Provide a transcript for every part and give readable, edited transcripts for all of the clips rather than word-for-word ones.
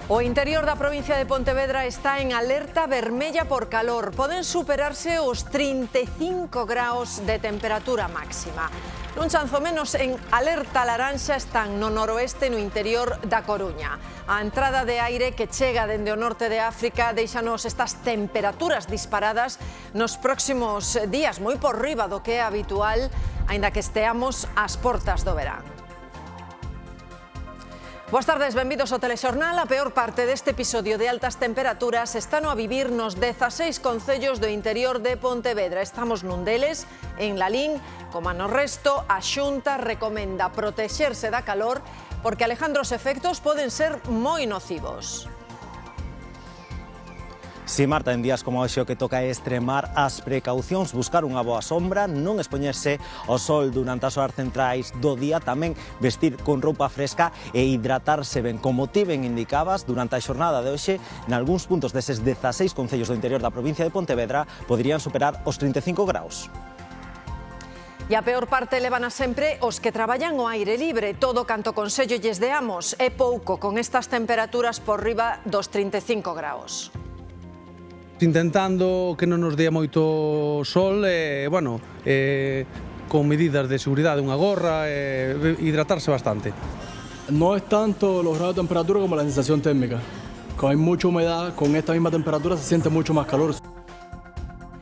O interior da provincia de Pontevedra está en alerta vermella por calor. Poden superarse os 35 graus de temperatura máxima. Nun chanzo menos, en alerta laranxa están no noroeste e no interior da Coruña. A entrada de aire que chega dende o norte de África deixanos estas temperaturas disparadas nos próximos días, moi por riba do que é habitual, aínda que esteamos ás portas do verán. Boas tardes, benvidos ao Telexornal. A peor parte deste episodio de altas temperaturas está no a vivir nos 16 concellos do interior de Pontevedra. Estamos nun deles, en Lalín, como no resto, a Xunta recomenda protexerse da calor porque, Alejandro, os efectos poden ser moi nocivos. Si, Marta, en días como hoxe o que toca é extremar as precaucións, buscar unha boa sombra, non expoñerse ao sol durante as horas centrais do día, tamén vestir con roupa fresca e hidratarse ben. Como ti ben indicabas, durante a xornada de hoxe, nalgúns puntos deses 16 concellos do interior da provincia de Pontevedra poderían superar os 35 graus. E a peor parte levana sempre os que traballan ao aire libre. Todo canto consello lles deamos é pouco con estas temperaturas por riba dos 35 graus. Intentando que non nos dea moito sol, con medidas de seguridade, unha gorra, hidratarse bastante. No es tanto los grados de temperatura como la sensación térmica. Como hay mucha humedad, con esta misma temperatura se siente mucho más calor.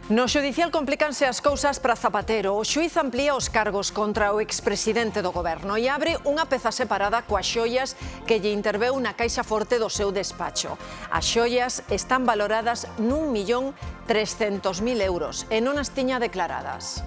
No xudicial complícanse as cousas para Zapatero. O xuíz amplía os cargos contra o expresidente do goberno e abre unha peza separada coas xoias que lle interveu na caixa forte do seu despacho. As xoias están valoradas n'1.300.000 euros e non as tiña declaradas.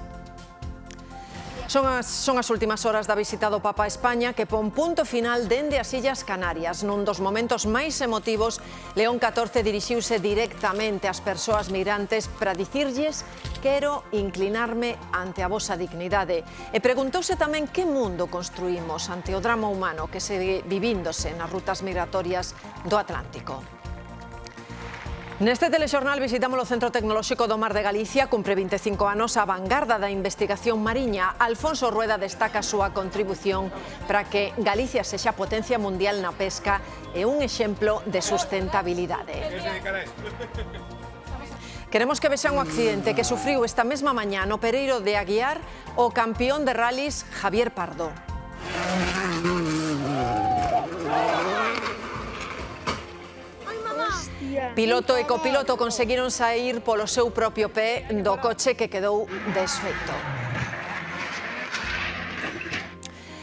Son as últimas horas da visita do Papa a España que pon punto final dende as Illas Canarias. Nun dos momentos máis emotivos, León XIV dirixiuse directamente ás persoas migrantes para dicirlles: quero inclinarme ante a vosa dignidade. E preguntouse tamén que mundo construímos ante o drama humano que segue vivíndose nas rutas migratorias do Atlántico. Neste telexornal visitamos o Centro Tecnolóxico do Mar de Galicia, cumpre 25 anos a vanguarda da investigación mariña. Alfonso Rueda destaca a súa contribución para que Galicia sexa potencia mundial na pesca e un exemplo de sustentabilidade. Queremos que vexan o accidente que sufriu esta mesma mañá no Pereiro de Aguiar o campeón de rallies Javier Pardo. Piloto e copiloto conseguiron saír polo seu propio pé do coche que quedou desfeito.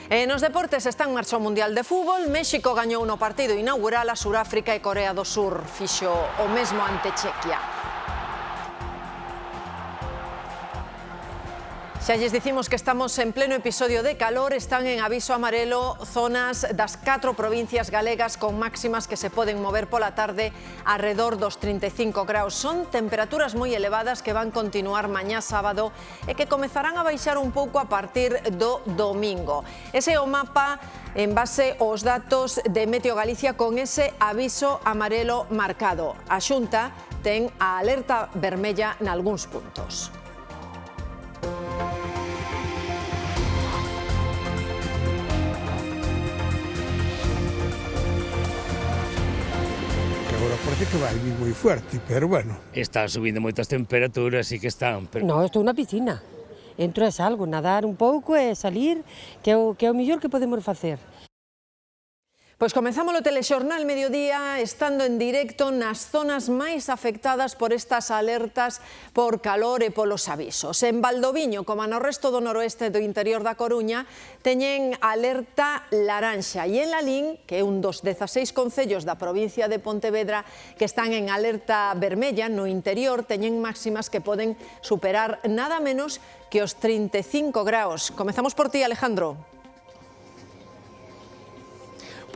E nos deportes está en marcha o Mundial de Fútbol. México gañou no partido inaugural a Suráfrica e Corea do Sur. Fixo o mesmo ante Chequia. Xa lles dicimos que estamos en pleno episodio de calor. Están en aviso amarelo zonas das 4 provincias galegas con máximas que se poden mover pola tarde arredor dos 35 graus. Son temperaturas moi elevadas que van continuar mañá sábado e que comezarán a baixar un pouco a partir do domingo. Ese é o mapa en base aos datos de Meteo Galicia con ese aviso amarelo marcado. A Xunta ten a alerta vermella nalgúns puntos. Agora parece que vai vir moi fuerte, pero bueno. Están subindo moitas temperaturas e que están... No, estou na piscina. Entro e salgo, nadar un pouco e salir, que é o mellor que podemos facer. Pois comezamos o telexornal mediodía estando en directo nas zonas máis afectadas por estas alertas por calor e polos avisos. En Valdoviño, como no resto do noroeste do interior da Coruña, teñen alerta laranxa. E en Lalín, que é un dos 16 concellos da provincia de Pontevedra que están en alerta vermella, no interior teñen máximas que poden superar nada menos que os 35 graus. Comezamos por ti, Alejandro.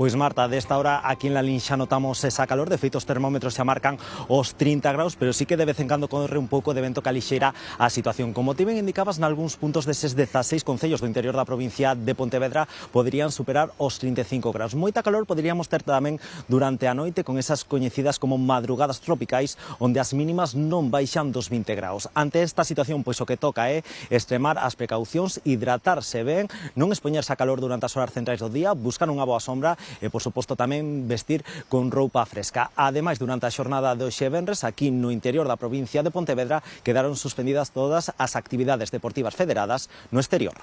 Pois, Marta, desta hora aquí en Lalín xa notamos esa calor. De feito, os termómetros xa marcan os 30 graus, pero sí que de vez en cando corre un pouco de vento que alixeira a situación. Como ti ben indicabas, nalgúns puntos deses 16 concellos do interior da provincia de Pontevedra poderían superar os 35 graus. Moita calor poderíamos ter tamén durante a noite con esas coñecidas como madrugadas tropicais, onde as mínimas non baixan dos 20 graus. Ante esta situación, pois o que toca é extremar as precaucións, hidratarse ben, non expoñerse a calor durante as horas centrais do día, buscar unha boa sombra e, por suposto, tamén vestir con roupa fresca. Ademais, durante a xornada de hoxe venres, aquí no interior da provincia de Pontevedra, quedaron suspendidas todas as actividades deportivas federadas no exterior.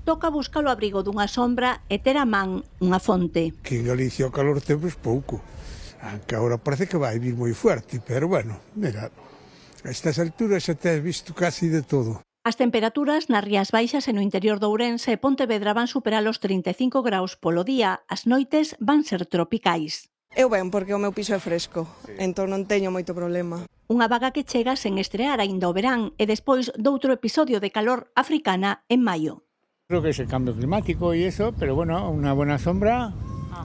Toca buscar o abrigo dunha sombra e ter a man unha fonte. Que en Galicia o calor temos pouco. Aunque agora parece que vai vir moi fuerte, pero bueno, mira, a estas alturas xa tes visto casi de todo. As temperaturas nas Rías Baixas e no interior de Ourense e Pontevedra van superar os 35 graus polo día, as noites van ser tropicais. Eu ben, porque o meu piso é fresco, entón non teño moito problema. Unha vaga que chega sen estrear aínda o verán e despois doutro episodio de calor africana en maio. Creo que es el cambio climático y eso, pero bueno, una buena sombra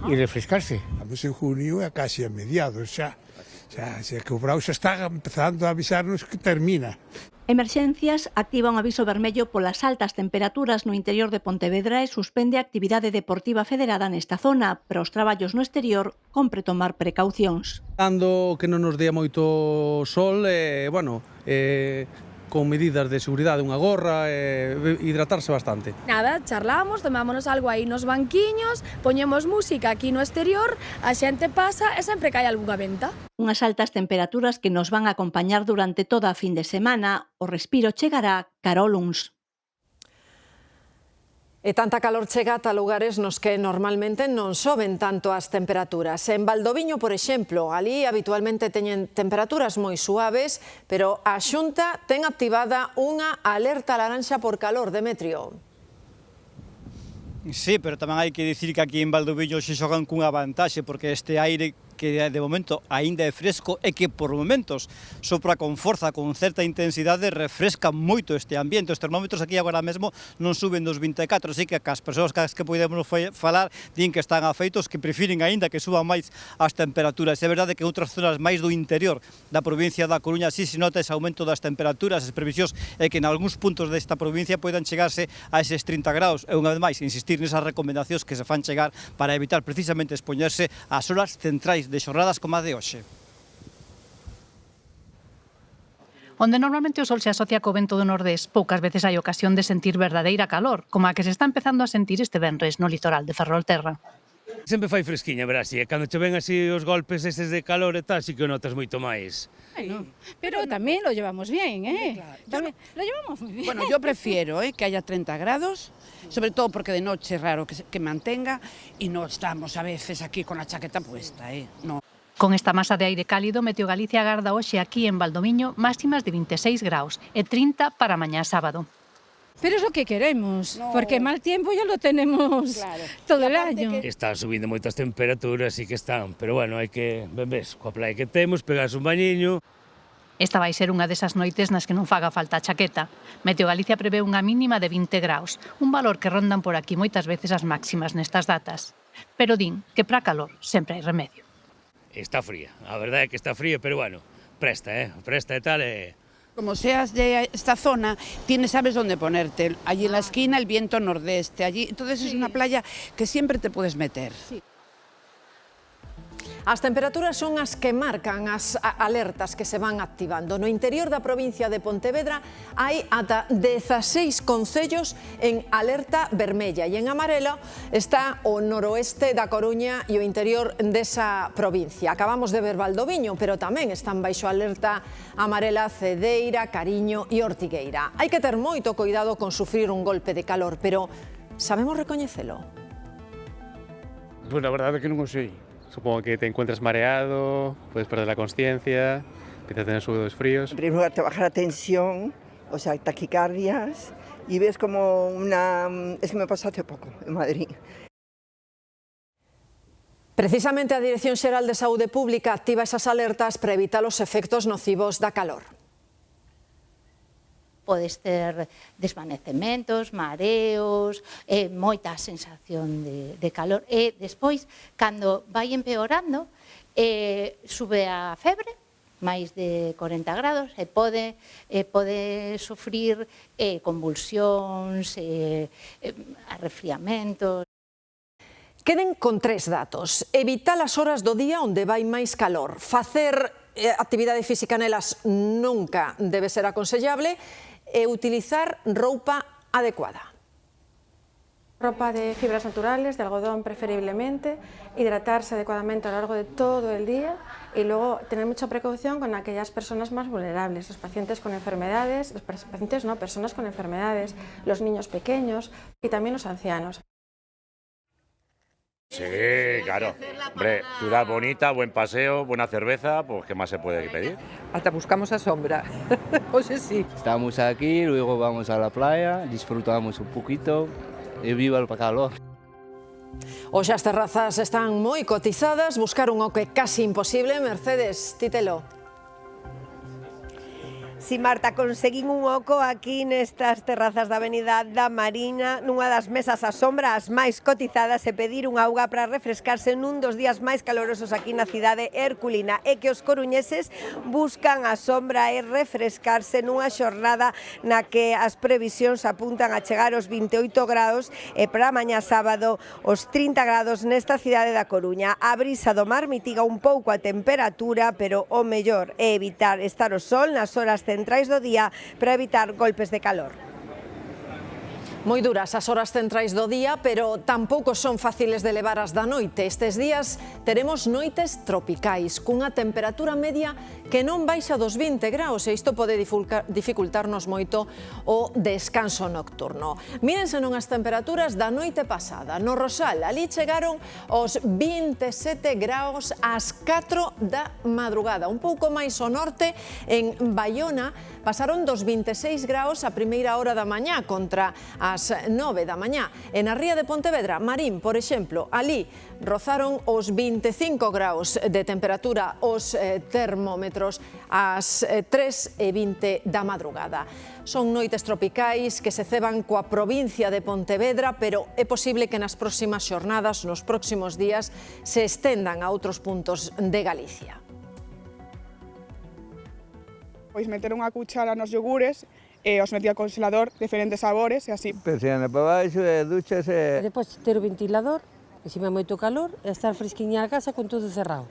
y refrescarse. Estamos en junio e casi a mediados xa. Xa que o brao xa está empezando a avisarnos que termina. Emerxencias activa un aviso vermello polas altas temperaturas no interior de Pontevedra e suspende a actividade deportiva federada nesta zona, pero os traballos no exterior compre tomar precaucións. Dando que non nos dea moito sol, con medidas de seguridade, unha gorra, hidratarse bastante. Nada, charlamos, tomámonos algo aí nos banquiños, poñemos música aquí no exterior, a xente pasa e sempre cae algunha venta. Unhas altas temperaturas que nos van a acompañar durante toda a fin de semana. O respiro chegará cara ao luns. E tanta calor chega ata lugares nos que normalmente non soben tanto as temperaturas. En Valdoviño, por exemplo, ali habitualmente teñen temperaturas moi suaves, pero a Xunta ten activada unha alerta laranxa por calor, Demetrio. Sí, pero tamén hai que dicir que aquí en Valdoviño se xogan cunha vantaxe, porque este aire que de momento aínda é fresco e que por momentos sopra con forza, con certa intensidade, refresca moito este ambiente. Os termómetros aquí agora mesmo non suben dos 24, así que as persoas que podemos falar din que están afeitos, que prefiren aínda que suban máis as temperaturas. É verdade que en outras zonas máis do interior da provincia da Coruña sí se nota ese aumento das temperaturas. As previsións é que en algúns puntos desta provincia poidan chegarse a eses 30 graus. E unha vez máis, insistir nesas recomendacións que se fan chegar para evitar precisamente expoñerse ás horas centrais de xornadas como a de hoxe. Onde normalmente o sol se asocia co vento do nordés, poucas veces hai ocasión de sentir verdadeira calor, como a que se está empezando a sentir este venres no litoral de Ferrolterra. Sempre fai fresquiña, verás, e cando che ven así os golpes eses de calor e tal, sí que o notas moito máis. Bueno, pero también lo llevamos bien, ¿eh? Claro. Lo llevamos muy bien. Bueno, yo prefiero que haya 30 grados, sobre todo porque de noche es raro que mantenga y no estamos a veces aquí con la chaqueta puesta, no. Con esta masa de aire cálido, Meteo Galicia agarda hoxe aquí en Valdoviño máximas de 26 graus e 30 para mañá sábado. Pero es lo que queremos, porque mal tiempo ya lo tenemos todo el año. Están subindo moitas temperaturas, sí que están, pero bueno, hai que, ves, coa playa que temos, pegarse un bañiño. Esta vai ser unha desas noites nas que non faga falta a chaqueta. Meteo Galicia prevé unha mínima de 20 graus, un valor que rondan por aquí moitas veces as máximas nestas datas. Pero din que para calor sempre hai remedio. Está fría, a verdade é que está fría, pero bueno, presta e tal e... Como seas de esta zona, sabes dónde ponerte. Allí en la esquina el viento nordeste, allí, entonces es una playa que siempre te puedes meter. Sí. As temperaturas son as que marcan as alertas que se van activando. No interior da provincia de Pontevedra hai ata 16 concellos en alerta vermella e en amarelo está o noroeste da Coruña e o interior desa provincia. Acabamos de ver Valdoviño, pero tamén están baixo alerta amarela Cedeira, Cariño e Ortigueira. Hai que ter moito cuidado con sufrir un golpe de calor, pero sabemos recoñecelo? Pues la verdade é que non o sei. Supongo que te encuentras mareado, puedes perder la consciencia, empiezas a tener sudores fríos. En primer lugar te baja la tensión, o sea, taquicardias, y ves como Es que me pasó hace poco en Madrid. Precisamente a Dirección Xeral de Saúde Pública activa esas alertas para evitar os efectos nocivos da calor. Podes ter desvanecementos, mareos, moita sensación de calor. E despois, cando vai empeorando, sube a febre, máis de 40 grados, e pode sufrir convulsións, arrefriamentos. Queden con 3 datos. Evitar as horas do día onde vai máis calor. Facer actividade física nelas nunca debe ser aconsellable e utilizar roupa adecuada. Ropa de fibras naturales, de algodón preferiblemente, hidratarse adecuadamente a lo largo de todo el día y luego tener mucha precaución con aquellas personas más vulnerables, los pacientes con enfermedades, personas con enfermedades, los niños pequeños y también los ancianos. Sí, claro. Hombre, ciudad bonita, buen paseo, buena cerveza, pues ¿qué más se puede pedir? Hasta buscamos a sombra, pues sí. Estamos aquí, luego vamos a la playa, disfrutamos un poquito y viva el calor. Hoxe as terrazas están moi cotizadas, buscar un oco é casi imposible. Mercedes, títelo. Si, Marta, conseguín un oco aquí nestas terrazas da Avenida da Mariña, nunha das mesas á sombra as máis cotizadas, e pedir un auga para refrescarse nun dos días máis calorosos aquí na cidade herculina, e que os coruñeses buscan a sombra e refrescarse nunha xornada na que as previsións apuntan a chegar aos 28 graus e para mañá sábado os 30 graus nesta cidade da Coruña. A brisa do mar mitiga un pouco a temperatura, pero o mellor é evitar estar ao sol nas horas centrais do día para evitar golpes de calor. Moi duras as horas centrais do día, pero tampouco son fáciles de levar as da noite. Estes días teremos noites tropicais, cunha temperatura media que non baixa dos 20 graus, e isto pode dificultarnos moito o descanso nocturno. Mírense non as temperaturas da noite pasada. No Rosal, ali chegaron os 27 graus ás 4 da madrugada. Un pouco máis ao norte, en Baiona, pasaron dos 26 graus a primeira hora da mañá contra ás 9 da mañá. En a ría de Pontevedra, Marín, por exemplo, ali rozaron os 25 graus de temperatura os termómetros ás 3:20 da madrugada. Son noites tropicais que se ceban coa provincia de Pontevedra, pero é posible que nas próximas xornadas, nos próximos días, se estendan a outros puntos de Galicia. Pois meter unha cuchara nos yogures e os metí ao congelador, diferentes sabores e así. Persiana para baixo e duchas e... Depois ter o ventilador, que se me moito calor, e estar fresquiña a casa con todo cerrado.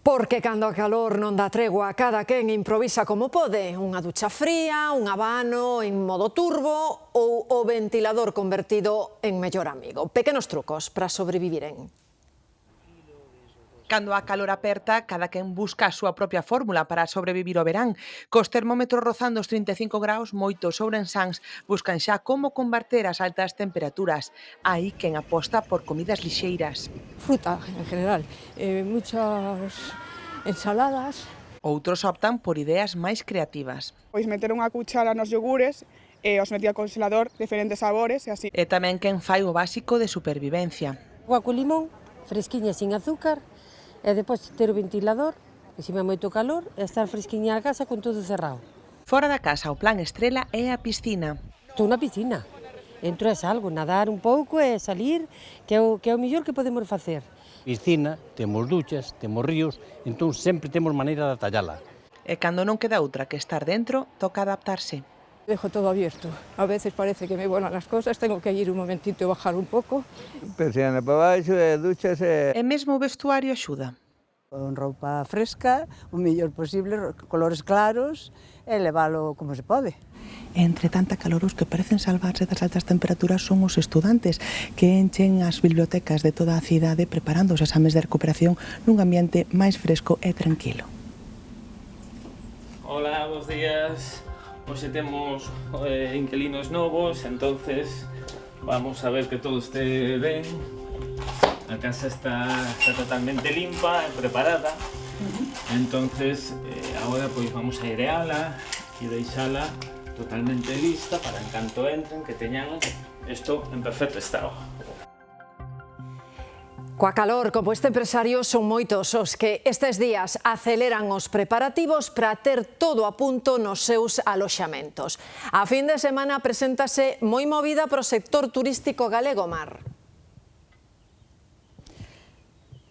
Porque cando a calor non dá tregua, cada quen improvisa como pode. Unha ducha fría, un abano en modo turbo ou o ventilador convertido en mellor amigo. Pequenos trucos para sobreviviren. Cando a calor aperta, cada quen busca a súa propia fórmula para sobrevivir o verán. Cos termómetros rozando os 35 graus, moitos ourensáns buscan xa como combater as altas temperaturas. Hai quen aposta por comidas lixeiras. Fruta, en general, muchas ensaladas. Outros optan por ideas máis creativas. Pois meter unha cuchara nos yogures e os metí ao congelador, diferentes sabores e así. E tamén quen fai o básico de supervivencia. Agua con limón, fresquiña sin azúcar, e depois ter o ventilador, que se me moito calor, e estar fresquiña a casa con todo cerrado. Fora da casa, o plan estrela é a piscina. Estou na piscina, entro e salgo, nadar un pouco e salir, que é o mellor que podemos facer. Piscina, temos duchas, temos ríos, entón sempre temos maneira de atallala. E cando non queda outra que estar dentro, toca adaptarse. Dejo todo abierto. A veces parece que me vuelan las cosas, tengo que ir un momentito e bajar un pouco. Persiana para baixo e duchas e... E mesmo o vestuario axuda. Con roupa fresca, o mellor posible, colores claros, e leválo como se pode. Entre tanta calor, os que parecen salvarse das altas temperaturas son os estudantes, que enchen as bibliotecas de toda a cidade preparando os exames de recuperación nun ambiente máis fresco e tranquilo. Hola, bons días. Hoxe temos inquilinos novos, entonces vamos a ver que todo esté ben. A casa está totalmente limpa e preparada. Entonces, agora pois vamos a aireala e deixala totalmente lista para en canto entren que teñan isto en perfecto estado. Coa calor, como este empresario, son moitos os que estes días aceleran os preparativos para ter todo a punto nos seus aloxamentos. A fin de semana preséntase moi movida para o sector turístico galego, Mar.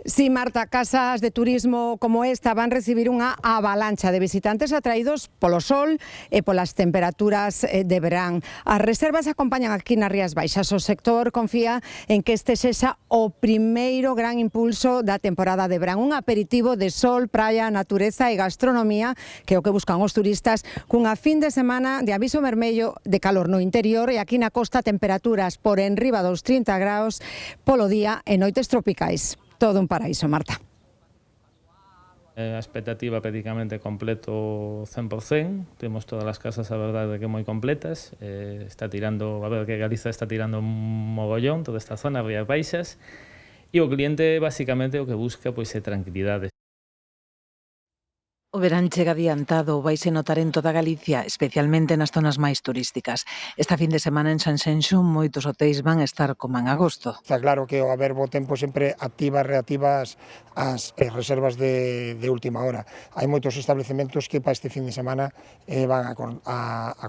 Sí, Marta, casas de turismo como esta van recibir unha avalancha de visitantes atraídos polo sol e polas temperaturas de verán. As reservas acompañan aquí nas Rías Baixas. O sector confía en que este sexa o primeiro gran impulso da temporada de verán. Un aperitivo de sol, praia, natureza e gastronomía, que é o que buscan os turistas, cunha fin de semana de aviso vermello de calor no interior e aquí na costa temperaturas por enriba dos 30 graus polo día e noites tropicais. Todo un paraíso, Marta. A expectativa prácticamente completo 100%, temos todas as casas, a verdade, que moi completas, está tirando, a ver que Galiza está tirando un mogollón, toda esta zona, Rías Baixas, e o cliente, basicamente, o que busca pois é tranquilidade. O verán chega adiantado, vaise notar en toda Galicia, especialmente nas zonas máis turísticas. Esta fin de semana en Sanxenxo moitos hotéis van estar como en agosto. Está claro que ao haber bo tempo sempre activas, reactivas as reservas de última hora. Hai moitos establecementos que para este fin de semana van a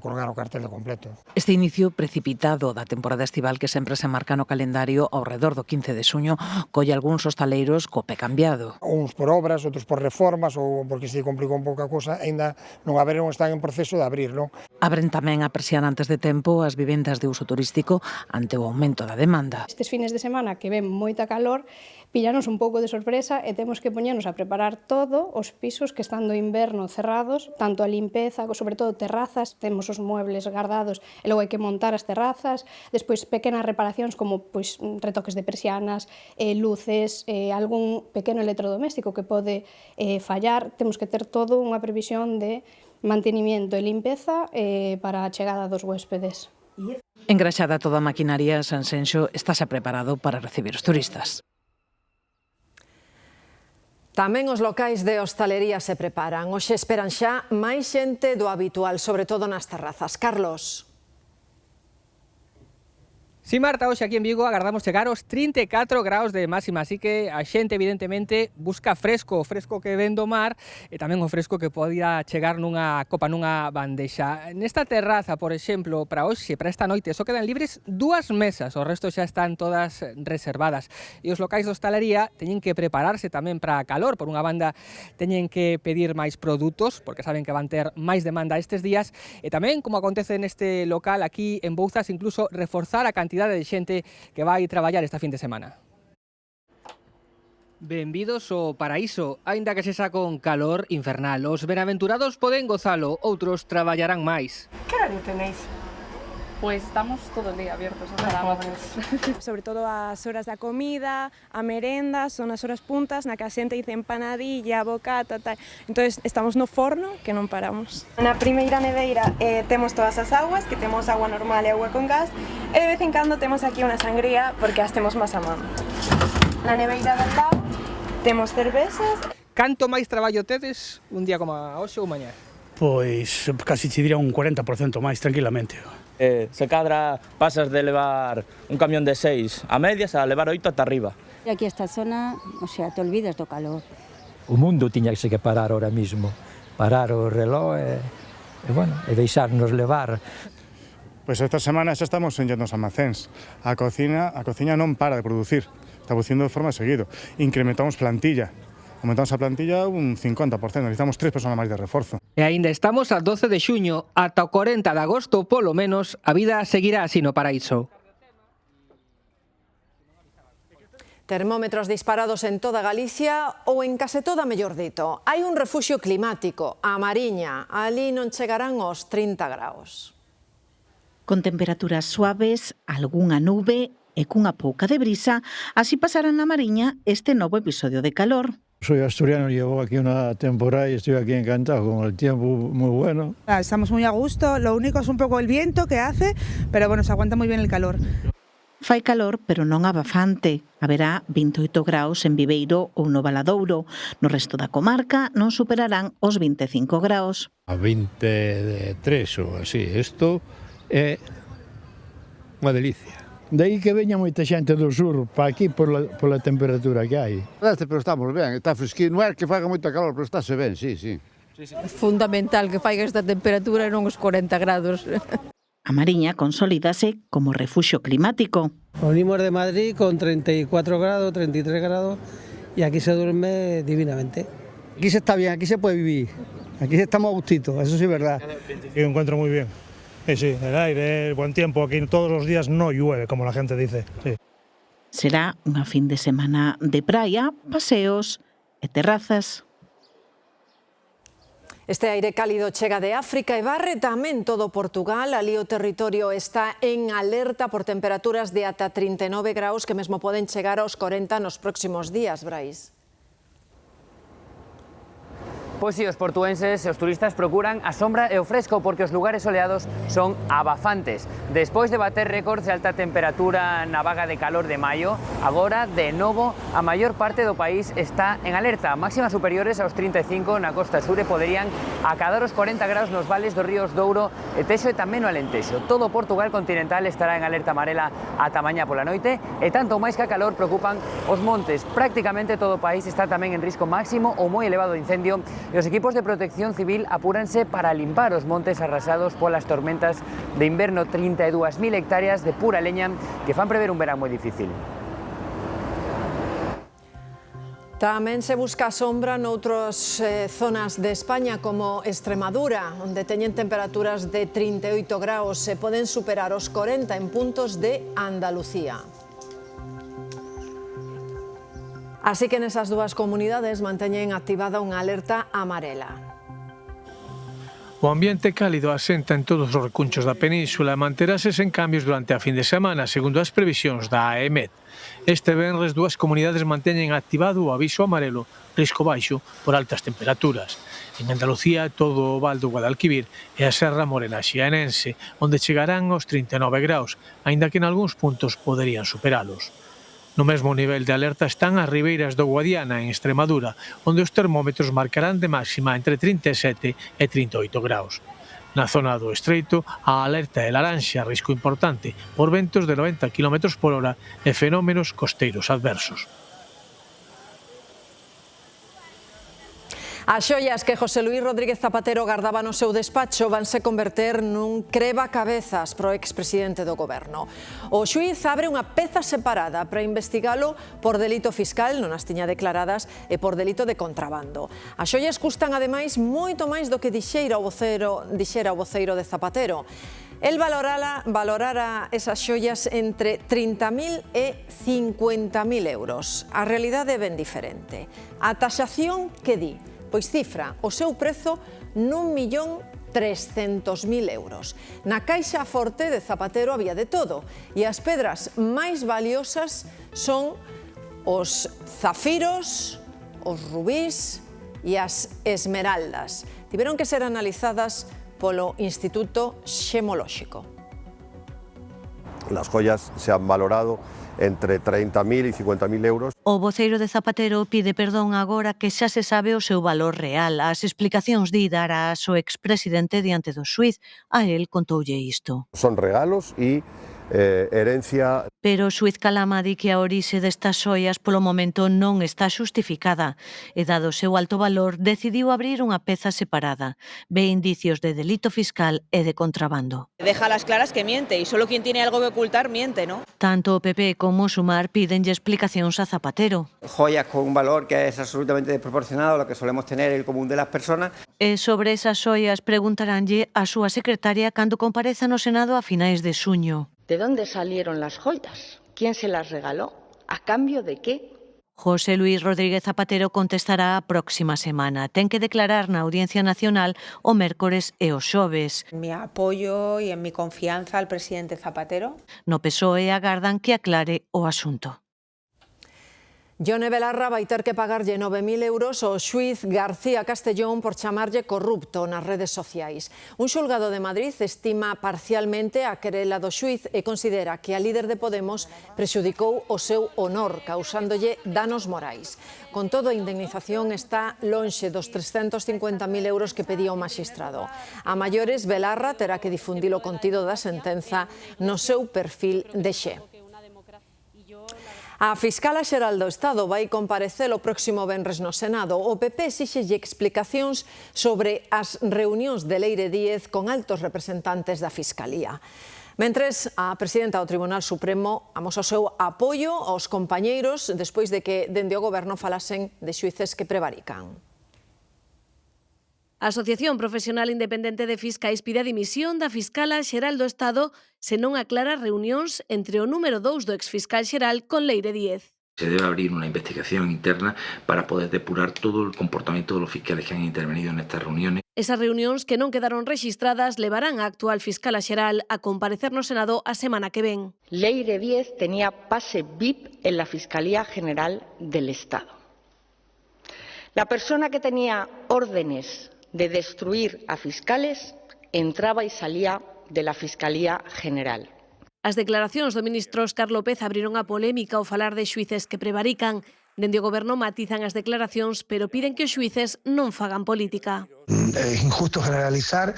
colgar o cartel de completo. Este inicio precipitado da temporada estival que sempre se marca no calendario ao redor do 15 de xuño colle algúns hostaleiros co pé cambiado. Uns por obras, outros por reformas ou porque se complicou un pouca cousa, ainda non abriron, están en proceso de abrir, non? Abren tamén a persiana antes de tempo as vivendas de uso turístico ante o aumento da demanda. Estes fines de semana que ven moita calor, pillanos un pouco de sorpresa e temos que poñernos a preparar todo os pisos que están do inverno cerrados, tanto a limpeza, sobre todo terrazas, temos os muebles guardados e logo hai que montar as terrazas, despois pequenas reparacións como pois retoques de persianas, luces, algún pequeno electrodoméstico que pode fallar, temos que ter todo unha previsión de mantenimiento e limpeza para a chegada dos huéspedes. Engraxada toda a maquinaria, Sanxenxo estáse preparado para recibir os turistas. Tamén os locais de hostalería se preparan. Hoxe esperan xa máis xente do habitual, sobre todo nas terrazas. Carlos. Si, Marta, hoxe aquí en Vigo agardamos chegar aos 34 graus de máxima, así que a xente evidentemente busca fresco, o fresco que ven do mar e tamén o fresco que podía chegar nunha copa, nunha bandexa. Nesta terraza, por exemplo, para hoxe, para esta noite, só quedan libres 2 mesas, o resto xa están todas reservadas. E os locais de hostalería teñen que prepararse tamén para a calor, por unha banda teñen que pedir máis produtos, porque saben que van ter máis demanda estes días, e tamén, como acontece neste local aquí en Bouzas, incluso reforzar a cantidade de xente que vai traballar esta fin de semana. Benvidos ao paraíso, aínda que sexa con calor infernal. Os benaventurados poden gozalo, outros traballarán máis. Que horario tenéis? Pues estamos todo el día abiertos hasta sábados. Sobre todo as horas da comida, a merenda, son as horas puntas na que a xente dice empanadilla, bocata, tal. Entonces estamos no forno que non paramos. Na primeira neveira temos todas as aguas, que temos agua normal e agua con gas, e de vez en cando temos aquí unha sangría porque as temos máis a man. Na neveira del lado temos cervezas. Canto máis traballo tedes un día como hoxe ou mañá? Pois casi te diría un 40% máis, tranquilamente. Se cadra pasas de levar un camión de 6 a medias a levar 8 ata arriba. Aquí esta zona, o sea, te olvidas do calor. O mundo tiñase que parar ahora mismo, parar o reloj e deixarnos levar. Pois esta semana xa estamos enllendo os almacéns. A cociña non para de producir, está producindo de forma seguido. Incrementamos plantilla. Aumentamos a plantilla un 50%, necesitamos 3 personas máis de reforzo. E aínda estamos a 12 de xuño, ata o 40 de agosto, polo menos, a vida seguirá así no paraíso. Termómetros disparados en toda Galicia ou en case toda, mellor dito. Hai un refuxio climático, a Mariña. Ali non chegarán aos 30 graus. Con temperaturas suaves, algunha nube e cunha pouca de brisa, así pasarán na Mariña este novo episodio de calor. Soy asturiano, llevo aquí una temporada y estoy aquí encantado, con el tiempo muy bueno. Estamos muy a gusto, lo único es un poco el viento que hace, pero bueno, se aguanta muy bien el calor. Fai calor, pero non abafante. Haberá 28 graus en Viveiro ou no Valadouro. No resto da comarca non superarán os 25 graus. A 23 ou así, isto é unha delicia. De aí que veña moita xente do sur para aquí pola temperatura que hai. Pero estamos ben, está fresquinho, non é que faga moita calor, pero estáse ben, sí. É fundamental que faiga esta temperatura e non os 40 grados. A Mariña consolídase como refuxio climático. Venimos de Madrid con 34 grados, 33 grados y aquí se duerme divinamente. Aquí se está bien, aquí se puede vivir, aquí estamos a gustito, eso sí es verdad. Yo encuentro muy bien. Sí, el aire, el buen tiempo, aquí todos los días no llueve, como la gente dice. Sí. Será unha fin de semana de praia, paseos e terrazas. Este aire cálido chega de África e barre tamén todo Portugal. Ali o territorio está en alerta por temperaturas de ata 39 graus que mesmo poden chegar aos 40 nos próximos días, Brais. Pois si, os portuenses e os turistas procuran a sombra e o fresco porque os lugares soleados son abafantes. Despois de bater récords de alta temperatura na vaga de calor de maio, agora, de novo, a maior parte do país está en alerta. Máximas superiores aos 35 na costa sur e poderían acadar os 40 graus nos vales dos ríos Douro e Texo e tamén no Alentejo. Todo Portugal continental estará en alerta amarela ata mañá pola noite e tanto máis que a calor preocupan os montes. Prácticamente todo o país está tamén en risco máximo ou moi elevado de incendio e os equipos de protección civil apúranse para limpar os montes arrasados polas tormentas de inverno. 32.000 hectáreas de pura leña que fan prever un verán moi difícil. Tamén se busca a sombra noutras zonas de España como Extremadura, onde teñen temperaturas de 38 graus e poden superar os 40 en puntos de Andalucía. Así que nesas dúas comunidades manteñen activada unha alerta amarela. O ambiente cálido asenta en todos os recunchos da península e manterase sen cambios durante a fin de semana, segundo as previsións da AEMET. Este venres dúas comunidades manteñen activado o aviso amarelo, risco baixo, por altas temperaturas. En Andalucía, todo o Val do Guadalquivir e a Serra Morena Xianense, onde chegarán aos 39 graus, aínda que en algúns puntos poderían superalos. No mesmo nivel de alerta están as ribeiras do Guadiana, en Extremadura, onde os termómetros marcarán de máxima entre 37 e 38 graus. Na zona do Estreito, a alerta é laranxa, risco importante, por ventos de 90 km por hora e fenómenos costeiros adversos. As xoias que José Luís Rodríguez Zapatero gardaba no seu despacho vanse converter nun creba-cabezas pro expresidente do goberno. O xuíz abre unha peza separada para investigalo por delito fiscal, non as tiña declaradas, e por delito de contrabando. As xoias custan, ademais, moito máis do que dixera o voceiro de Zapatero. El valorara esas xoias entre 30.000 e 50.000 euros. A realidade é ben diferente. A taxación que di? Pois cifra o seu prezo n'1.300.000 euros. Na caixa forte de Zapatero había de todo e as pedras máis valiosas son os zafiros, os rubís e as esmeraldas. Tiveron que ser analizadas polo Instituto Xemolóxico. Las joyas se han valorado entre 30.000 e 50.000 euros. O voceiro de Zapatero pide perdón agora que xa se sabe o seu valor real. As explicacións di darás o expresidente diante do xuíz. A el contoulle isto. Son regalos e herencia. Pero o xuíz Calama di que a orixe destas xoias polo momento non está xustificada e, dado o seu alto valor, decidiu abrir unha peza separada. Ve indicios de delito fiscal e de contrabando. Deja las claras que miente y solo quien tiene algo que ocultar miente, ¿no? Tanto o PP como o Sumar pídenlle explicacións a Zapatero. Joyas con un valor que es absolutamente desproporcionado a lo que solemos tener el común de las personas. E sobre esas xoias preguntaranlle a súa secretaria cando compareza no Senado a finais de xuño. ¿De dónde salieron las joyas? ¿Quién se las regaló? ¿A cambio de qué? José Luís Rodríguez Zapatero contestará a próxima semana. Ten que declarar na Audiencia Nacional o mércores e o xoves. En mi apoio e en mi confianza al presidente Zapatero. No PSOE agardan que aclare o asunto. Ione Belarra vai ter que pagarlle 9.000 euros ao xuíz García Castellón por chamarlle corrupto nas redes sociais. Un xulgado de Madrid estima parcialmente a querela do xuíz e considera que a líder de Podemos prexudicou o seu honor, causándolle danos morais. Con todo, a indemnización está lonxe dos 350.000 euros que pedía o magistrado. A maiores, Belarra terá que difundir o contido da sentenza no seu perfil de Xe. A Fiscala Xeral do Estado vai comparecer o próximo venres no Senado. O PP exíxelle explicacións sobre as reunións de Leire Díez con altos representantes da Fiscalía. Mentres, a presidenta do Tribunal Supremo amosa o seu apoio aos compañeiros despois de que dende o goberno falasen de xuíces que prevarican. A Asociación Profesional Independente de Fiscais pide a dimisión da Fiscala Xeral do Estado se non aclara reunións entre o número 2 do exfiscal xeral con Leire Díez. Se debe abrir una investigación interna para poder depurar todo el comportamiento de los fiscales que han intervenido en estas reuniones. Esas reunións que non quedaron rexistradas levarán a actual Fiscala Xeral a comparecer no Senado a semana que ven. Leire Díez tenía pase VIP en la Fiscalía General del Estado. La persona que tenía órdenes de destruir a fiscales entraba y salía de la Fiscalía General. As declaracións do ministro Óscar López abriron a polémica ao falar de xuíces que prevarican. Dende o goberno matizan as declaracións, pero piden que os xuíces non fagan política. Es injusto generalizar,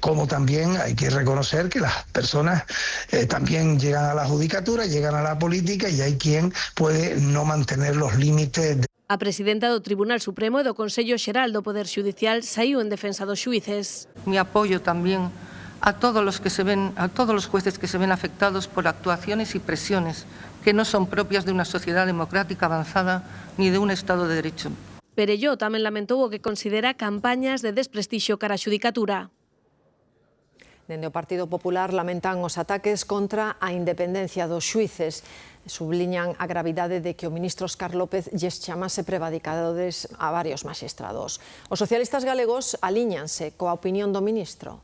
como también hay que reconocer que las personas también llegan a la judicatura, llegan a la política y hay quien puede no mantener los límites. A presidenta do Tribunal Supremo e do Consello Xeral do Poder Xudicial saíu en defensa dos xuíces. Mi apoyo también a todos los jueces que se ven afectados por actuaciones y presiones que no son propias de una sociedad democrática avanzada ni de un Estado de Derecho. Perelló tamén lamentou o que considera campañas de desprestixio cara a xudicatura. Dende o Partido Popular lamentan os ataques contra a independencia dos xuíces. Subliñan a gravidade de que o ministro Óscar López lles chamase prevaricadores a varios maxistrados. Os socialistas galegos alíñanse coa opinión do ministro.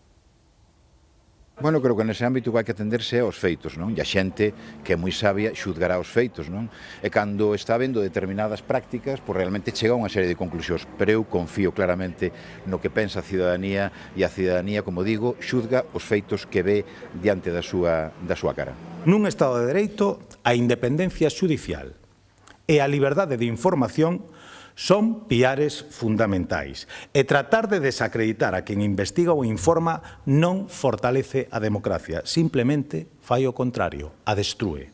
Bueno, creo que nese ámbito vai que atenderse aos feitos, non? E a xente que é moi sabia xudgará os feitos, non? E cando está vendo determinadas prácticas, pois realmente chega a unha serie de conclusións. Pero eu confío claramente no que pensa a cidadanía e a cidadanía, como digo, xudga os feitos que ve diante da súa cara. Nun Estado de Dereito, a independencia xudicial e a liberdade de información son piares fundamentais. E tratar de desacreditar a quen investiga ou informa non fortalece a democracia, simplemente fai o contrario, a destrúe.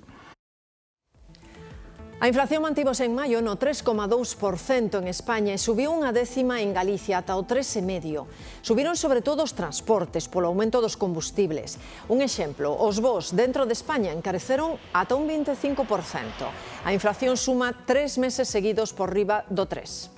A inflación mantívose en maio no 3,2% en España e subiu unha décima en Galicia ata o 3,5%. Subiron sobre todo os transportes polo aumento dos combustibles. Un exemplo, os voos dentro de España encareceron ata un 25%. A inflación suma 3 meses seguidos por riba do 3%.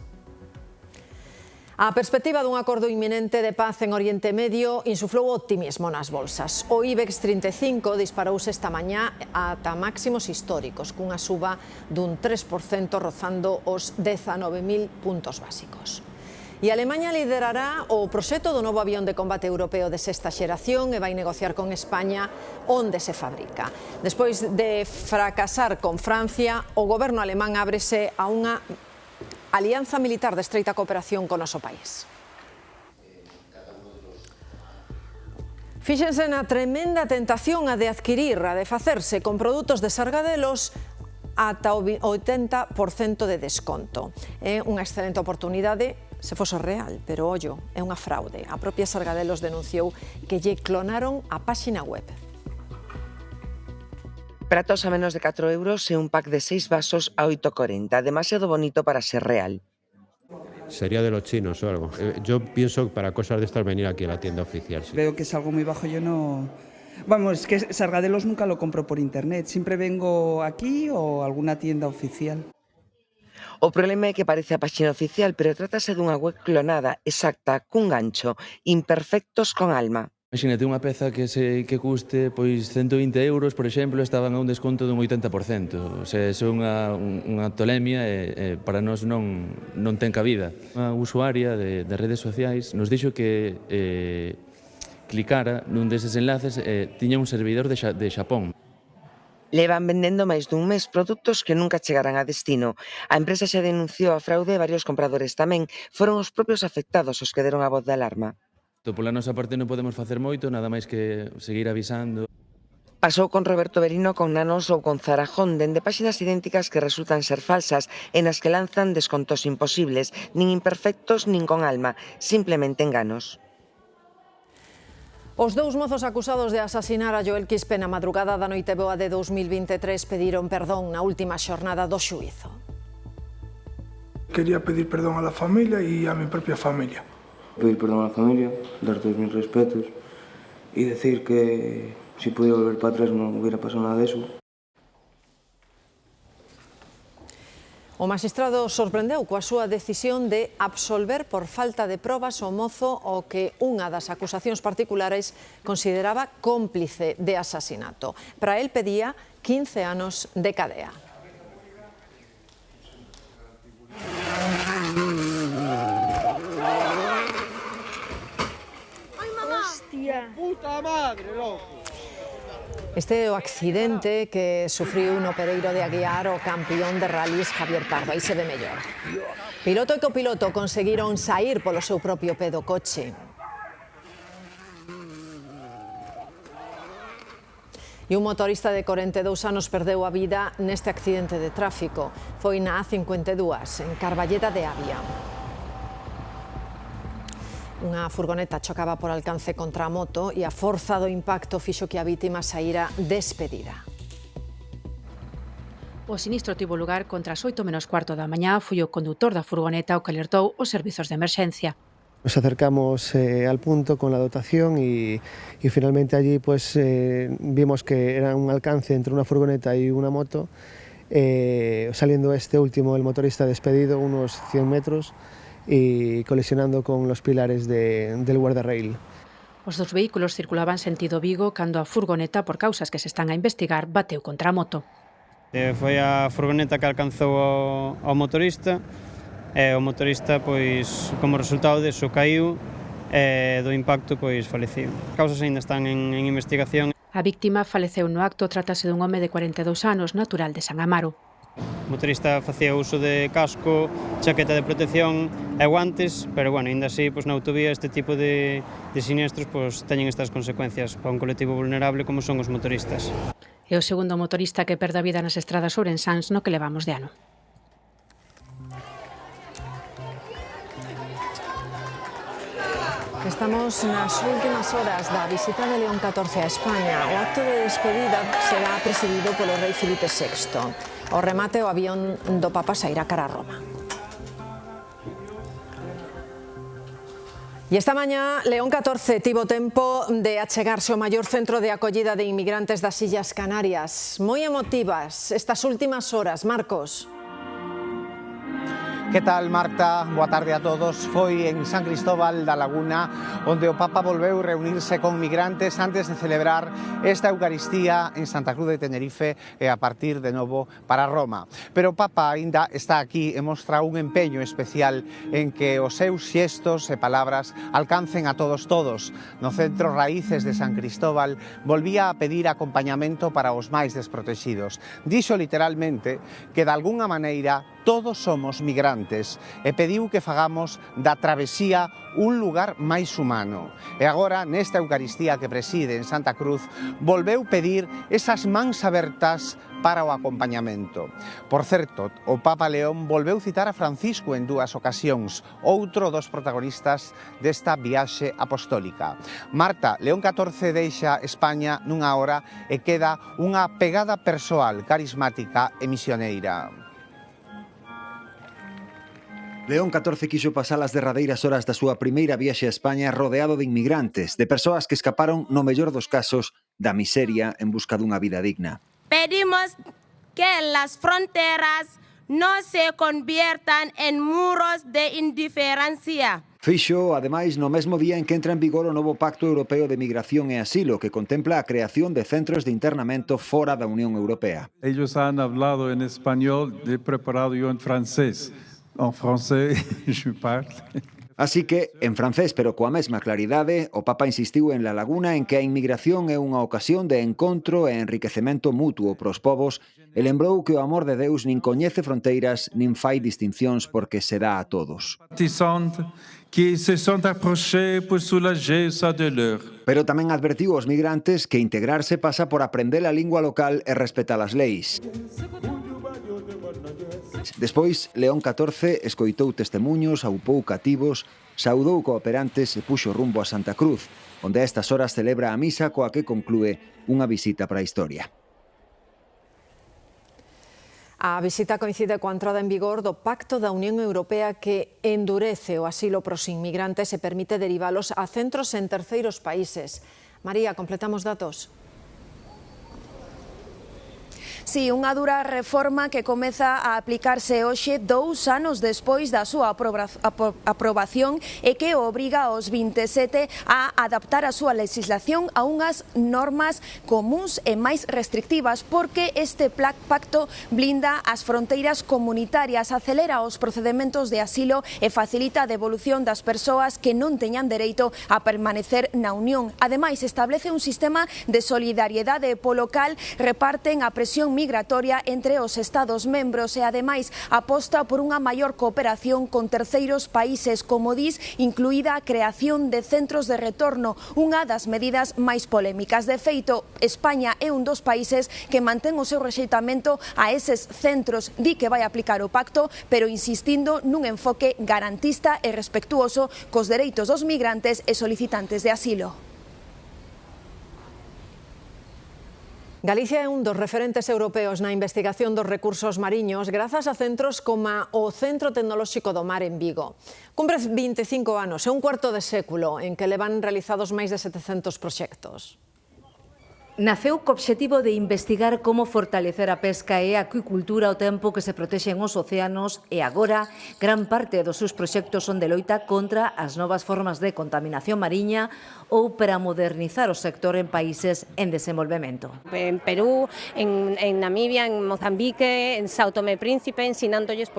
A perspectiva dun acordo inminente de paz en Oriente Medio insuflou optimismo nas bolsas. O IBEX 35 disparouse esta mañá ata máximos históricos, cunha suba dun 3% rozando os 19.000 puntos básicos. E Alemaña liderará o proxecto do novo avión de combate europeo de sexta xeración e vai negociar con España onde se fabrica. Despois de fracasar con Francia, o goberno alemán ábrese a unha alianza militar de estreita cooperación con o noso país. Fíxense na tremenda tentación a de adquirir, a de facerse con produtos de Sargadelos ata o 80% de desconto. É unha excelente oportunidade se fose real, pero ollo, é unha fraude. A propia Sargadelos denunciou que lle clonaron a páxina web. Pratos a menos de 4 euros e un pack de 6 vasos a 8,40. Demasiado bonito para ser real. Sería de los chinos o algo. Yo pienso que para cosas de estas venir aquí a la tienda oficial. Sí. Veo que es algo muy bajo, yo no... Vamos, es que Sargadelos nunca lo compro por internet. Siempre vengo aquí o a alguna tienda oficial. O problema é que parece a páxina oficial, pero trátase dunha web clonada, exacta, cun gancho, imperfectos con alma. Imagínate unha peza que custe pois 120 euros, por exemplo, estaban a un desconto dun 80%. O sea, é unha tolemia e para nós non ten cabida. Unha usuaria de redes sociais nos dixo que clicara nun deses enlaces tiña un servidor de Xapón. Levan vendendo máis dun mes produtos que nunca chegarán a destino. A empresa xa denunciou a fraude e varios compradores tamén. Foron os propios afectados os que deron a voz de alarma. Pola nosa parte non podemos facer moito, nada máis que seguir avisando. Pasou con Roberto Berino, con Nanos ou con Zarajón, dende páxinas idénticas que resultan ser falsas e nas que lanzan descontos imposibles, nin imperfectos nin con alma, simplemente enganos. Os dous mozos acusados de asasinar a Joel Quispe na madrugada da Noiteboa de 2023 pediron perdón na última xornada do xuízo. Quería pedir perdón a la familia e a mi propia familia. Pedir perdón a la familia, dar todos mis respetos y decir que si pudiera volver para atrás non hubiera pasado nada de eso. O magistrado sorprendeu coa súa decisión de absolver por falta de probas o mozo o que unha das acusacións particulares consideraba cómplice de asasinato. Para el pedía 15 anos de cadea. Hostia. Puta madre, loco. Este é o accidente que sufriu no Pereiro de Aguiar o campeón de rallies Javier Pardo. Aí se ve mellor. Piloto e copiloto conseguiron saír polo seu propio pé do coche. E un motorista de 42 anos perdeu a vida neste accidente de tráfico. Foi na A52, en Carballeda de Avia. Unha furgoneta chocaba por alcance contra a moto e a forza do impacto fixo que a vítima saíra despedida. O sinistro tivo lugar contra as 8:45 da mañá. Foi o condutor da furgoneta o que alertou os servizos de emerxencia. Nos acercamos al punto con la dotación y finalmente allí pues vimos que era un alcance entre una furgoneta y una moto, saliendo este último, el motorista despedido, unos 100 metros, y colisionando con los pilares del guardarrail. Os dos vehículos circulaban sentido Vigo cando a furgoneta, por causas que se están a investigar, bateu contra a moto. Foi a furgoneta que alcanzou ao motorista e o motorista, pois, como resultado deso, caiu e do impacto, pois, faleciu. As causas aínda están en investigación. A víctima faleceu no acto. Trátase dun home de 42 anos, natural de San Amaro. O motorista facía uso de casco, chaqueta de protección e guantes, pero, bueno, ainda así, na autovía, este tipo de sinistros teñen estas consecuencias para un colectivo vulnerable como son os motoristas. É o segundo motorista que perde a vida nas estradas ourensáns no que levamos de ano. Estamos nas últimas horas da visita de León XIV a España. O acto de despedida será presidido polo rei Filipe VI. O remate, o avión do Papa sairá cara a Roma. E esta mañá, León XIV tivo tempo de achegarse ao maior centro de acollida de inmigrantes das Illas Canarias. Moi emotivas estas últimas horas, Marcos. Que tal, Marta? Boa tarde a todos. Foi en San Cristóbal da Laguna onde o Papa volveu reunirse con migrantes antes de celebrar esta Eucaristía en Santa Cruz de Tenerife e a partir de novo para Roma. Pero o Papa aínda está aquí e mostra un empeño especial en que os seus xestos e palabras alcancen a todos. No centro Raíces de San Cristóbal volvía a pedir acompañamento para os máis desprotegidos. Dixo literalmente que de algunha maneira todos somos migrantes e pediu que fagamos da travesía un lugar máis humano. E agora, nesta Eucaristía que preside en Santa Cruz, volveu pedir esas mans abertas para o acompañamento. Por certo, o Papa León volveu citar a Francisco en 2 ocasións, outro dos protagonistas desta viaxe apostólica. Marta, León XIV deixa España nunha hora e queda unha pegada persoal, carismática e misioneira. León XIV quixo pasar as derradeiras horas da súa primeira viaxe a España rodeado de inmigrantes, de persoas que escaparon, no mellor dos casos, da miseria en busca dunha vida digna. Pedimos que las fronteras no se conviertan en muros de indiferencia. Fixo, ademais, no mesmo día en que entra en vigor o novo Pacto Europeo de Migración e Asilo, que contempla a creación de centros de internamento fora da Unión Europea. Ellos han hablado en español, he preparado yo en francés. En francés, je parle. Así que, en francés, pero coa mesma claridade, o Papa insistiu en La Laguna en que a inmigración é unha ocasión de encontro e enriquecemento mutuo pros povos e lembrou que o amor de Deus nin coñece fronteiras nin fai distincións porque se dá a todos. Que se sont approchés pour soulager sa douleur. Pero tamén advertiu aos migrantes que integrarse pasa por aprender a lingua local e respetar as leis. Despois, León XIV escoitou testemuños, aupou cativos, saudou cooperantes e puxo rumbo a Santa Cruz, onde a estas horas celebra a misa coa que conclúe unha visita para a historia. A visita coincide coa entrada en vigor do Pacto da Unión Europea que endurece o asilo pros inmigrantes e permite derivalos a centros en terceiros países. María, completamos datos. Si, unha dura reforma que comeza a aplicarse hoxe 2 anos despois da súa aprobación e que obriga aos 27 a adaptar a súa legislación a unhas normas comuns e máis restrictivas, porque este pacto blinda as fronteiras comunitarias, acelera os procedementos de asilo e facilita a devolución das persoas que non teñan dereito a permanecer na Unión. Ademais, establece un sistema de solidariedade polo cal reparten a presión migratoria entre os Estados membros e, ademais, aposta por unha maior cooperación con terceiros países, como dis, incluída a creación de centros de retorno, unha das medidas máis polémicas. De feito, España é un dos países que mantén o seu rexeitamento a eses centros. Di que vai aplicar o pacto, pero insistindo nun enfoque garantista e respectuoso cos dereitos dos migrantes e solicitantes de asilo. Galicia é un dos referentes europeos na investigación dos recursos mariños grazas a centros como o Centro Tecnolóxico do Mar en Vigo. Cumpre 25 anos e un cuarto de século en que levan realizados máis de 700 proxectos. Naceu co obxectivo de investigar como fortalecer a pesca e a acuicultura ao tempo que se protexen os océanos e agora gran parte dos seus proxectos son de loita contra as novas formas de contaminación mariña ou para modernizar o sector en países en desenvolvemento. En Perú, en Namibia, en Mozambique, en São Tomé e Príncipe, ensinándolles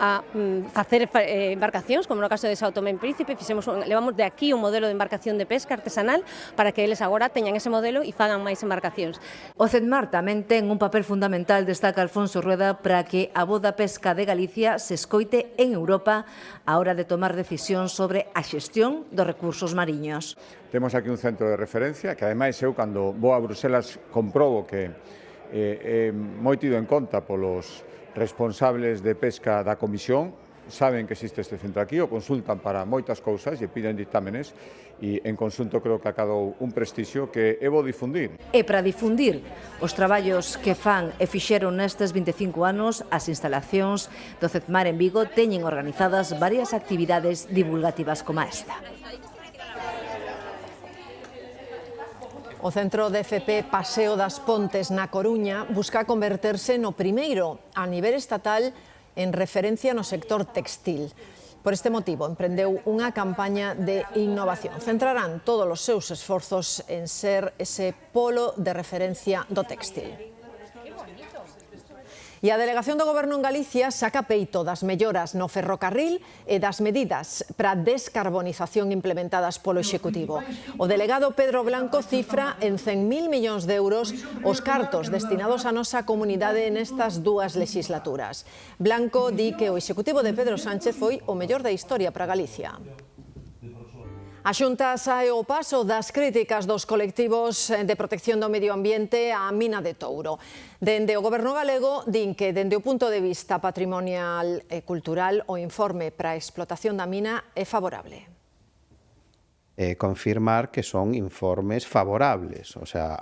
a facer embarcacións, como no caso de São Tomé e Príncipe, levamos de aquí un modelo de embarcación de pesca artesanal para que eles agora teñan ese modelo e fagan máis embarcacións. O CEDMAR tamén ten un papel fundamental, destaca Alfonso Rueda, para que a voz da pesca de Galicia se escoite en Europa a hora de tomar decisións sobre a xestión dos recursos mariños. Temos aquí un centro de referencia que, ademais, eu, cando vou a Bruselas, comprobo que é moi tido en conta polos responsables de pesca da Comisión. Saben que existe este centro aquí, o consultan para moitas cousas e piden dictámenes e en conxunto creo que acadou un prestixio que é bo difundir. E para difundir os traballos que fan e fixeron nestes 25 anos, as instalacións do CEDMAR en Vigo teñen organizadas varias actividades divulgativas como esta. O Centro de FP Paseo das Pontes na Coruña busca converterse no primeiro a nivel estatal en referencia no sector textil. Por este motivo, emprendeu unha campaña de innovación. Centrarán todos os seus esforzos en ser ese polo de referencia do textil. E a Delegación do Goberno en Galicia saca peito das melloras no ferrocarril e das medidas para a descarbonización implementadas polo Executivo. O delegado Pedro Blanco cifra en 100.000 millóns de euros os cartos destinados á nosa comunidade nestas dúas legislaturas. Blanco di que o Executivo de Pedro Sánchez foi o mellor da historia para Galicia. A Xunta sae ao paso das críticas dos colectivos de protección do medio ambiente á mina de Touro. Dende o Goberno galego din que, dende o punto de vista patrimonial e cultural, o informe para a explotación da mina é favorable. Confirmar que son informes favorables, o sea,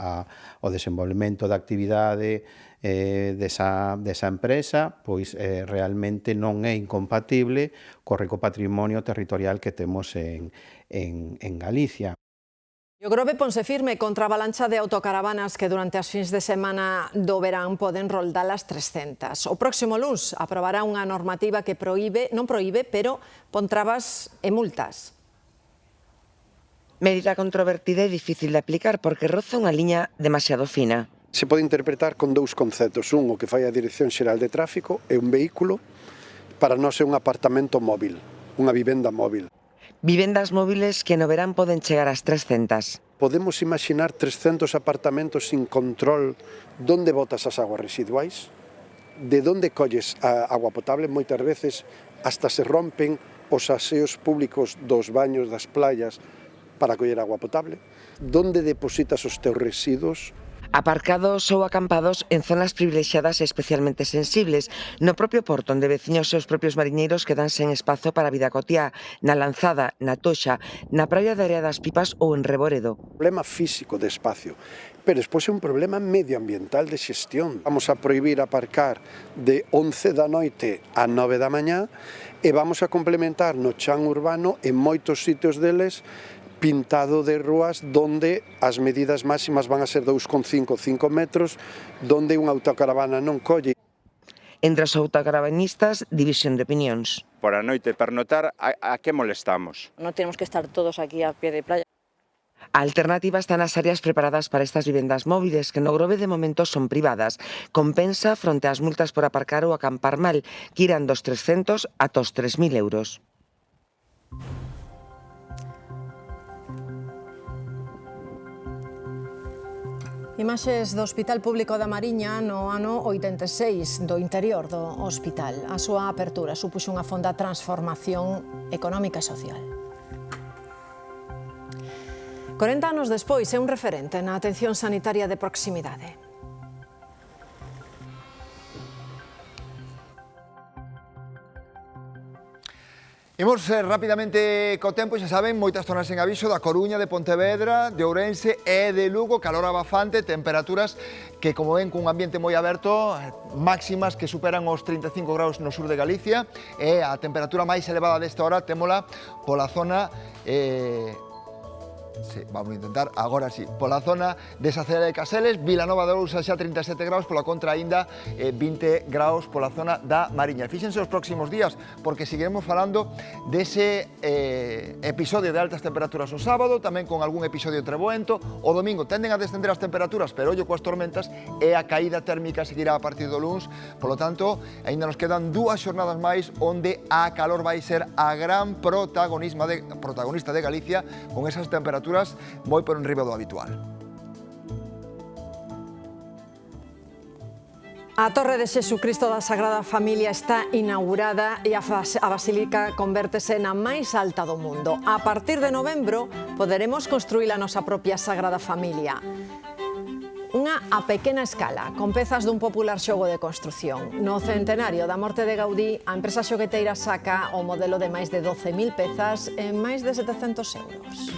ao desenvolvemento da actividade desa empresa, pois realmente non é incompatible co rico patrimonio territorial que temos en Galicia. O Grove ponse firme contra a avalancha de autocaravanas que durante as fins de semana do verán poden roldar as 300. O próximo luns aprobará unha normativa que non proíbe, pero pon trabas e multas. Medida controvertida e difícil de aplicar porque roza unha liña demasiado fina. Se pode interpretar con dous conceptos. Un, o que fai a Dirección Xeral de Tráfico, é un vehículo, para nós é un apartamento móvil, unha vivenda móvil. Vivendas móviles que no verán poden chegar ás 300. Podemos imaginar 300 apartamentos sin control donde botas as aguas residuais, de donde colles a agua potable. Moitas veces hasta se rompen os aseos públicos dos baños das playas para coller agua potable. Donde depositas os teus residuos? Aparcados ou acampados en zonas privilexiadas e especialmente sensibles. No propio porto, onde veciños e os propios mariñeiros quedan sen espazo para a vida cotiá, na Lanzada, na Toxa, na praia de Area das Pipas ou en Reboredo. Problema físico de espacio, pero despois é un problema medioambiental de xestión. Vamos a prohibir aparcar de 11 da noite a 9 da mañá e vamos a complementar no chan urbano en moitos sitios deles pintado de rúas donde as medidas máximas van a ser 2,5, 5 metros, donde unha autocaravana non colle. Entre os autocaravanistas, división de opinións. Por a noite pernotar, a que molestamos? Non temos que estar todos aquí a pie de playa. A alternativa está nas áreas preparadas para estas vivendas móviles, que no Grove de momento son privadas. Compensa fronte ás multas por aparcar ou acampar mal, que irán dos 300 ata os 3.000 euros. Imaxes do Hospital Público da Mariña no ano 86 do interior do hospital. A súa apertura supuxo unha fonda transformación económica e social. 40 anos despois é un referente na atención sanitaria de proximidade. Imos rapidamente co tempo, xa saben, moitas zonas en aviso da Coruña, de Pontevedra, de Ourense e de Lugo, calor abafante, temperaturas que, como ven, cun ambiente moi aberto, máximas que superan os 35 graus no sur de Galicia, e a temperatura máis elevada desta hora témola pola zona sí, vamos a intentar, agora sí, pola zona de Saceda de Caseles, Vilanova de Ousa xa 37 graus, pola contra aínda 20 graus pola zona da Mariña. Fíxense os próximos días, porque seguiremos falando dese episodio de altas temperaturas o sábado, tamén con algún episodio treboento. O domingo tenden a descender as temperaturas, pero ollo coas tormentas, e a caída térmica seguirá a partir do luns. Polo tanto, aínda nos quedan 2 xornadas máis onde a calor vai ser a gran protagonista de Galicia, con esas temperaturas moi por enriba do habitual. A Torre de Xesucristo da Sagrada Familia está inaugurada e a basílica convértese na máis alta do mundo. A partir de novembro poderemos construir a nosa propia Sagrada Familia. Unha a pequena escala, con pezas dun popular xogo de construción. No centenario da morte de Gaudí, a empresa xogueteira saca o modelo de máis de 12.000 pezas en máis de 700 euros.